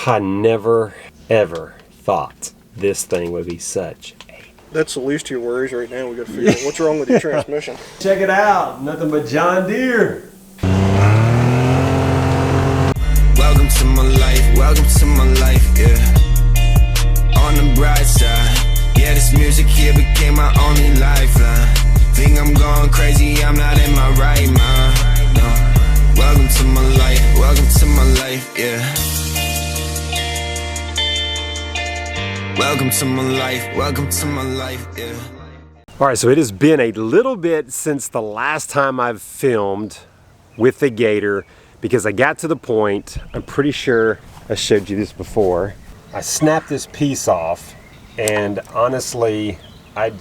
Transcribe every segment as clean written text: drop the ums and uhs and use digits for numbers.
I never, ever thought this thing would be such a... That's the least of your worries right now. We got to figure out what's wrong with your transmission. Check it out. Nothing but John Deere. Welcome to my life. Welcome to my life, yeah. On the bright side, yeah, this music here became my only lifeline. Think I'm going crazy, I'm not in my right mind. No. Welcome to my life. Welcome to my life, yeah. Welcome to my life, welcome to my life, yeah. All right, so it has been a little bit since the last time I've filmed with the Gator because I got to the point, I'm pretty sure I showed you this before. I snapped this piece off and honestly, that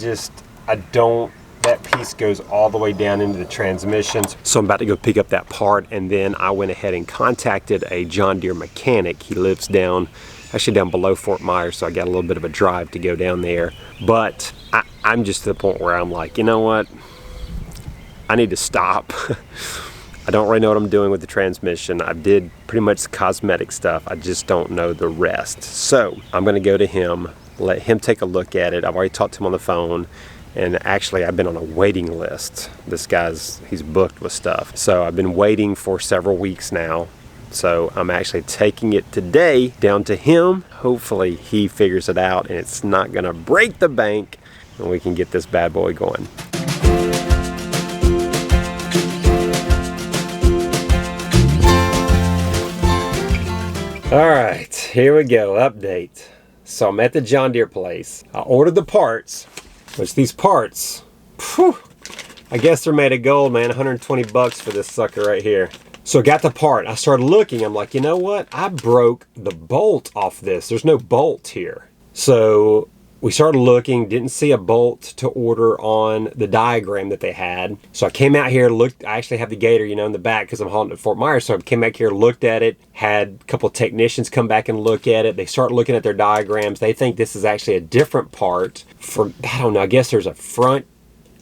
piece goes all the way down into the transmissions. So I'm about to go pick up that part, and then I went ahead and contacted a John Deere mechanic. He lives actually down below Fort Myers, so I got a little bit of a drive to go down there. But I'm just to the point where I'm like, you know what? I need to stop. I don't really know what I'm doing with the transmission. I did pretty much cosmetic stuff. I just don't know the rest. So I'm gonna go to him, let him take a look at it. I've already talked to him on the phone. And actually, I've been on a waiting list. This he's booked with stuff. So I've been waiting for several weeks now. So I'm actually taking it today down to him. Hopefully he figures it out and it's not gonna break the bank and we can get this bad boy going. All right, here we go, update. So I'm at the John Deere place. I ordered the parts, which these parts, whew, I guess they're made of gold, man. 120 bucks for this sucker right here. So I got the part, I started looking, I'm like, you know what? I broke the bolt off this. There's no bolt here. So we started looking, didn't see a bolt to order on the diagram that they had. So I came out here, looked, I actually have the Gator, you know, in the back because I'm hauling at Fort Myers. So I came back here, looked at it, had a couple of technicians come back and look at it. They start looking at their diagrams. They think this is actually a different part for, I don't know, I guess there's a front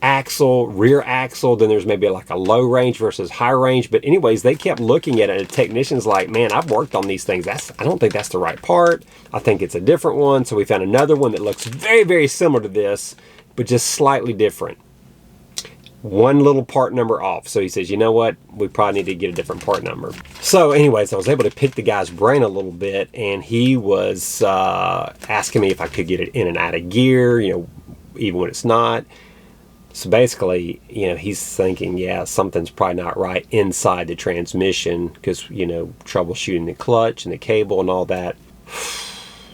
axle, rear axle, then there's maybe like a low range versus high range. But anyways, they kept looking at it and the technician's like, man, I've worked on these things. I don't think that's the right part. I think it's a different one. So we found another one that looks very, very similar to this, but just slightly different. One little part number off. So he says, you know what? We probably need to get a different part number. So anyways, I was able to pick the guy's brain a little bit and he was asking me if I could get it in and out of gear, you know, even when it's not. So basically, you know, he's thinking, yeah, something's probably not right inside the transmission because, you know, troubleshooting the clutch and the cable and all that.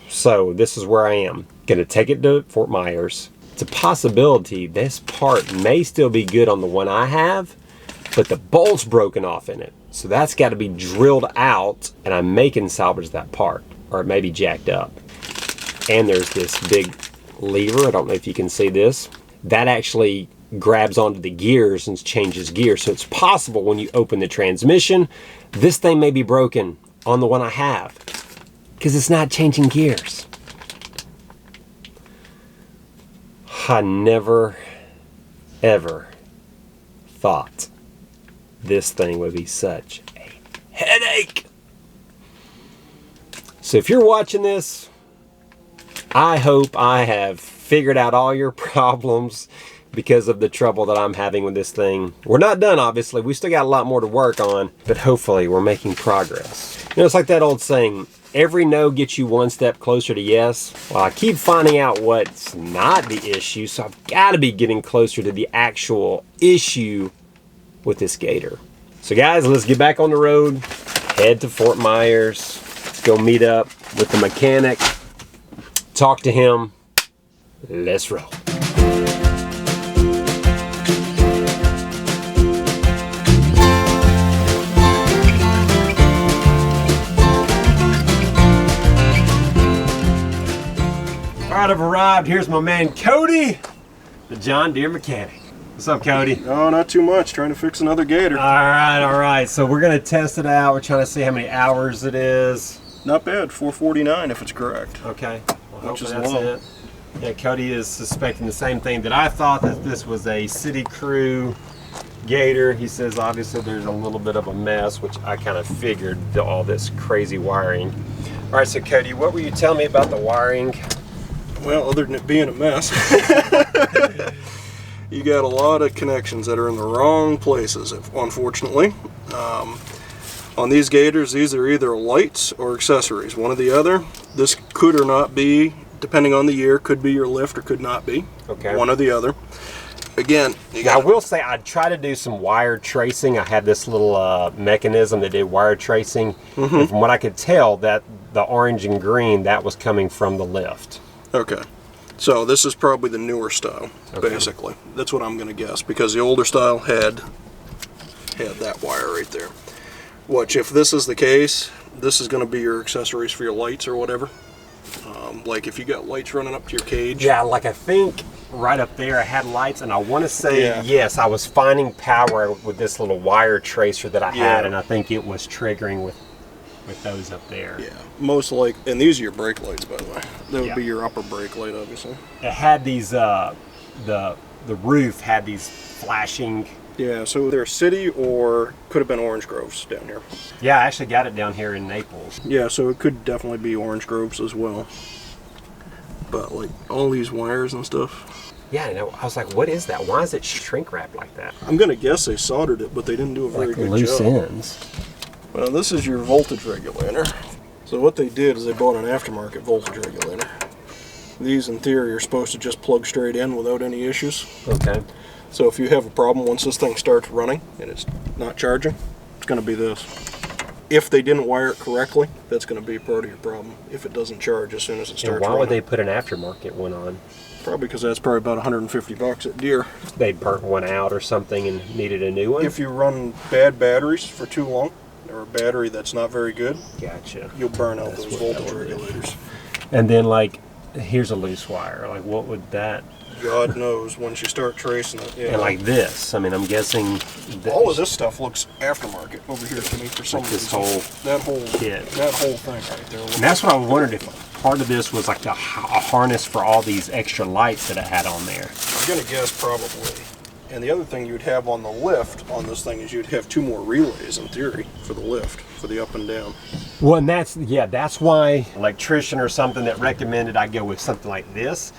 So this is where I am. Gonna take it to Fort Myers. It's a possibility this part may still be good on the one I have, but the bolt's broken off in it. So that's got to be drilled out, and I may can salvage that part, or it may be jacked up. And there's this big lever, I don't know if you can see this, that actually grabs onto the gears and changes gears. So it's possible when you open the transmission, this thing may be broken on the one I have because it's not changing gears. I never, ever thought this thing would be such a headache. So if you're watching this, I hope I have figured out all your problems because of the trouble that I'm having with this thing. We're not done, obviously. We still got a lot more to work on, but hopefully we're making progress. You know, it's like that old saying, every no gets you one step closer to yes. Well, I keep finding out what's not the issue, so I've got to be getting closer to the actual issue with this Gator. So guys, let's get back on the road, head to Fort Myers, let's go meet up with the mechanic, talk to him. Let's roll. All right, I've arrived. Here's my man Cody, the John Deere mechanic. What's up, Cody? Oh, not too much. Trying to fix another Gator. All right. So we're gonna test it out. We're trying to see how many hours it is. Not bad. 449 if it's correct. Okay. Well, which is that's low. it. Yeah, Cody is suspecting the same thing that I thought, that this was a city crew Gator. He says obviously there's a little bit of a mess, which I kind of figured, all this crazy wiring. All right, so Cody, what were you telling me about the wiring? Well, other than it being a mess, you got a lot of connections that are in the wrong places, unfortunately. On these Gators, these are either lights or accessories, one or the other. This could or not be, depending on the year, could be your lift or could not be. Okay. One or the other. Again, I will say I tried to do some wire tracing. I had this little mechanism that did wire tracing. And from what I could tell, that the orange and green, that was coming from the lift. Okay. So this is probably the newer style, basically. That's what I'm going to guess, because the older style had that wire right there. Which, if this is the case, this is going to be your accessories for your lights or whatever. Like if you got lights running up to your cage. Yeah, like I think right up there I had lights, and I want to say, yes, I was finding power with this little wire tracer that I had, and I think it was triggering with those up there. Yeah, most like, and these are your brake lights, by the way. That would be your upper brake light, obviously. It had these, the roof had these flashing. Yeah, so they're city or could have been orange groves down here. Yeah, I actually got it down here in Naples. Yeah, so it could definitely be orange groves as well. But like all these wires and stuff. Yeah, I know. I was like, what is that? Why is it shrink wrapped like that? I'm gonna guess they soldered it, but they didn't do a very good loose job. ends. Well, this is your voltage regulator. So what they did is they bought an aftermarket voltage regulator. These, in theory, are supposed to just plug straight in without any issues. Okay. So if you have a problem once this thing starts running and it's not charging, it's going to be this. If they didn't wire it correctly, that's going to be part of your problem if it doesn't charge as soon as it starts running. And why would they put an aftermarket one on? Probably because that's probably about $150 at Deere. They burnt one out or something and needed a new one? If you run bad batteries for too long, or a battery that's not very good, gotcha, you'll burn out those voltage regulators. And then, like, here's a loose wire. Like, what would that... God knows once you start tracing it. Yeah. And like this, I mean, I'm guessing... All of this stuff looks aftermarket over here to me for some reason. This whole kit. That whole thing right there. And that's what I wondered, if part of this was like a harness for all these extra lights that it had on there. I'm going to guess probably. And the other thing you'd have on the lift on this thing is you'd have 2 more relays in theory for the lift, for the up and down. Well, and that's why an electrician or something that recommended I go with something like this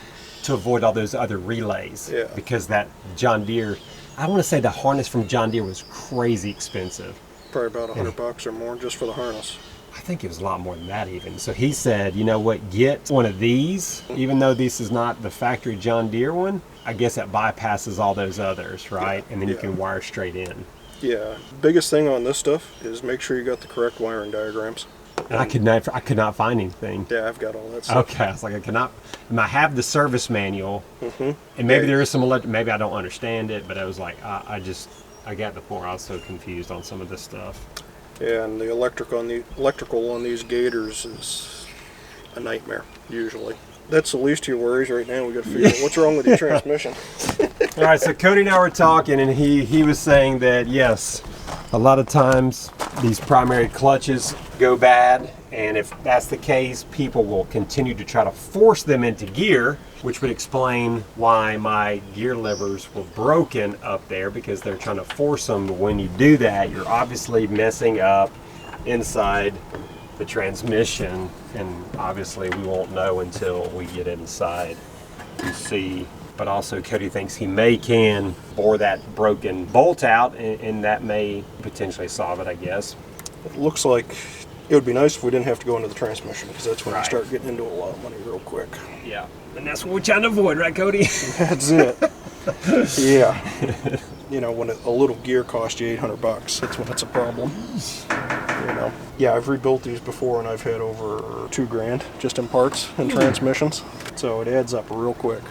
to avoid all those other relays. Yeah. Because that John Deere, I want to say the harness from John Deere was crazy expensive. Probably about $100 or more just for the harness. I think it was a lot more than that even. So he said, you know what, get one of these, even though this is not the factory John Deere one, I guess it bypasses all those others, right? And then you can wire straight in. Yeah. Biggest thing on this stuff is make sure you got the correct wiring diagrams. And I could not find anything. Yeah, I've got all that stuff. Okay, I was like, I cannot. And I have the service manual, and maybe there is some maybe I don't understand it, but I was like, I got the point. I was so confused on some of this stuff. Yeah, and the electrical on these Gators is a nightmare usually. That's the least of your worries right now. We got to figure out what's wrong with your transmission. All right, so Cody and I were talking, and he was saying that yes, a lot of times these primary clutches go bad, and if that's the case, people will continue to try to force them into gear, which would explain why my gear levers were broken up there, because they're trying to force them. When you do that, you're obviously messing up inside the transmission, and obviously we won't know until we get inside and see. But also Cody thinks he can bore that broken bolt out, and that may potentially solve it, I guess. It looks like it would be nice if we didn't have to go into the transmission, because that's when you start getting into a lot of money real quick. Yeah, and that's what we're trying to avoid, right, Cody? That's it. Yeah. You know, when a little gear costs you $800, that's when it's a problem. You know. Yeah, I've rebuilt these before, and I've had over $2,000 just in parts and transmissions. So it adds up real quick.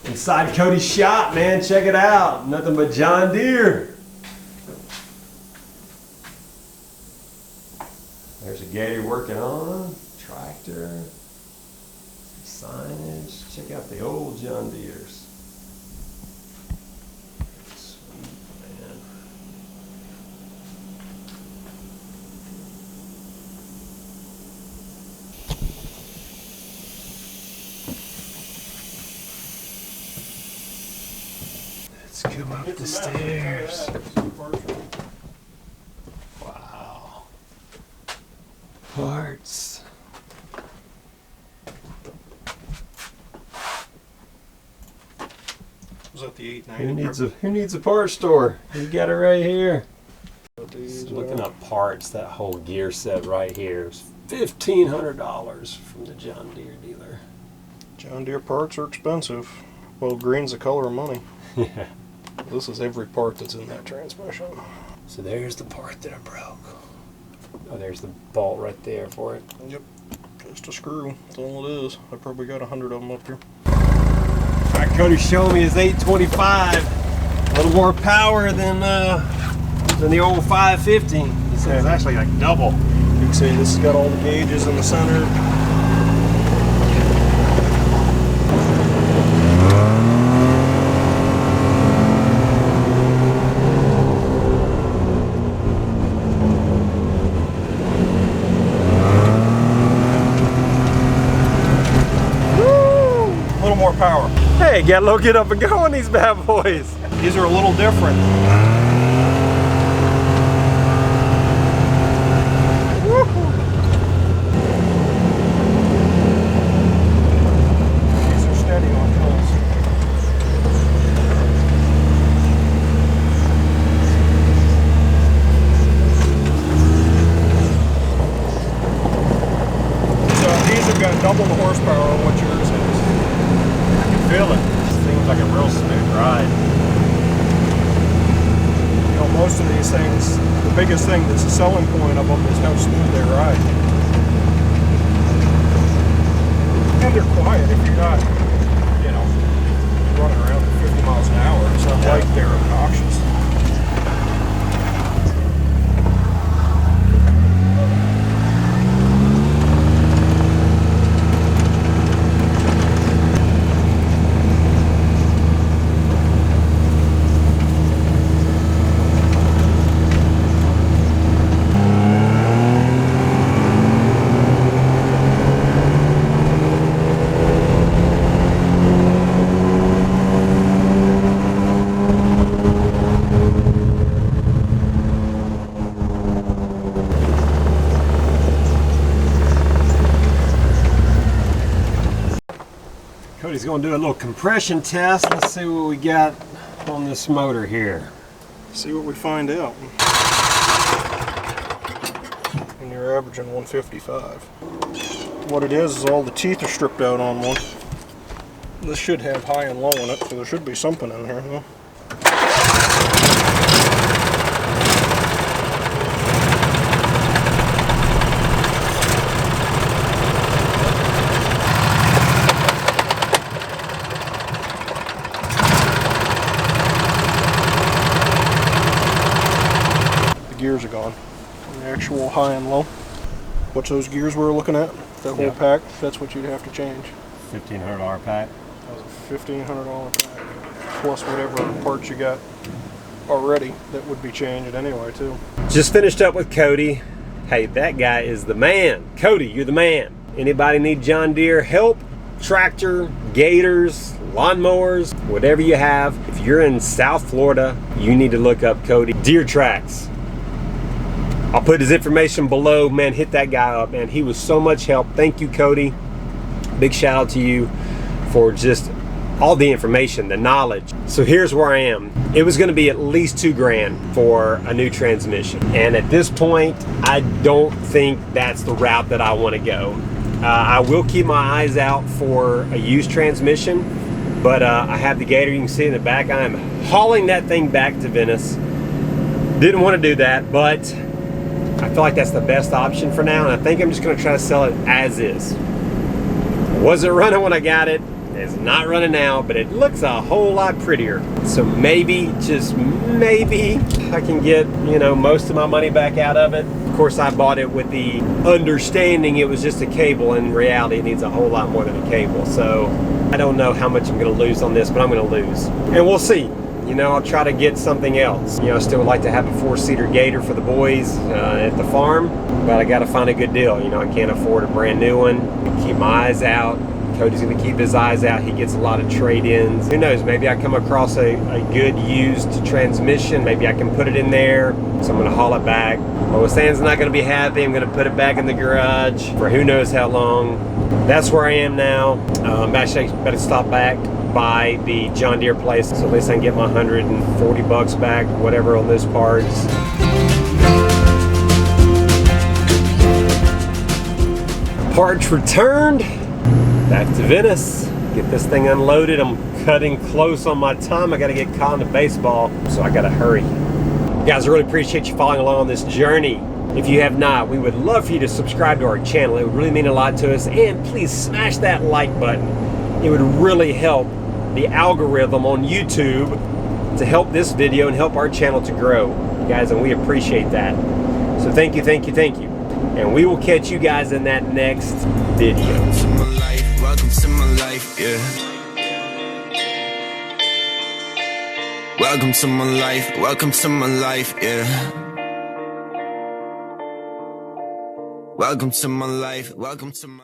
Inside Cody's shop, man, check it out. Nothing but John Deere. There's a Gator working on, tractor, signage. Check out the old John Deeres. Sweet, man. Let's come up the stairs. Wow. Parts. Was that the 890? Who needs a parts store? You got it right here. These Looking up parts, that whole gear set right here is $1,500 from the John Deere dealer. John Deere parts are expensive. Well, green's the color of money. Yeah. This is every part that's in that transmission. So there's the part that I broke. Oh, there's the bolt right there for it. Yep, just a screw. That's all it is. I probably got 100 of them up here. All right, Cody showed me his 825. A little more power than the old 550. He said it's actually like double. You can see this has got all the gauges in the center. A little more power. Hey, gotta get up and go on these bad boys. These are a little different. These are steady on hills. So these have got double the horsepower of what yours is. I can feel it. This thing's like a real smooth ride. You know, most of these things, the biggest thing that's a selling point of them is how smooth they ride. And they're quiet if you're not, you know, running around at 50 miles an hour. It's not like they're obnoxious. Cody's going to do a little compression test. Let's see what we got on this motor here. See what we find out. And you're averaging 155. What it is all the teeth are stripped out on one. This should have high and low in it, so there should be something in here, though. Gears are gone. The actual high and low. What's those gears we were looking at? That whole pack, that's what you'd have to change. $1,500 pack. That was a $1,500 pack. Plus whatever parts you got already that would be changed anyway too. Just finished up with Cody. Hey, that guy is the man. Cody, you're the man. Anybody need John Deere help? Tractor, gators, lawnmowers, whatever you have. If you're in South Florida, you need to look up Cody. DeereTrax. I'll put his information below. Man, hit that guy up, man. He was so much help. Thank you, Cody. Big shout out to you for just all the information, the knowledge. So here's where I am. It was going to be at least $2,000 for a new transmission. And at this point, I don't think that's the route that I want to go. I will keep my eyes out for a used transmission, but I have the Gator. You can see in the back. I am hauling that thing back to Venice. Didn't want to do that, but I feel like that's the best option for now, and I think I'm just going to try to sell it as is. Wasn't running when I got it. It's not running now, but it looks a whole lot prettier. So maybe, just maybe, I can get, you know, most of my money back out of it. Of course, I bought it with the understanding it was just a cable. In reality, it needs a whole lot more than a cable. So I don't know how much I'm going to lose on this, but I'm going to lose. And we'll see. You know, I'll try to get something else. You know, I still would like to have a 4-seater Gator for the boys at the farm, but I got to find a good deal. You know, I can't afford a brand new one. Keep my eyes out. Cody's going to keep his eyes out. He gets a lot of trade-ins. Who knows, maybe I come across a good used transmission. Maybe I can put it in there. So I'm going to haul it back. Well, Stan's not going to be happy. I'm going to put it back in the garage for who knows how long. That's where I am now. Actually, I better stop back by the John Deere place, so at least I can get my $140 back, whatever, on those parts. Parts returned. Back to Venice. Get this thing unloaded. I'm cutting close on my time. I got to get caught in the baseball, so I got to hurry. Guys, I really appreciate you following along on this journey. If you have not, we would love for you to subscribe to our channel. It would really mean a lot to us. And please smash that like button. It would really help the algorithm on YouTube to help this video and help our channel to grow, guys, and we appreciate that. So thank you, thank you, thank you. And we will catch you guys in that next video. Welcome to my life, yeah. Welcome to my life, welcome to my life, yeah. Welcome to my life, welcome to my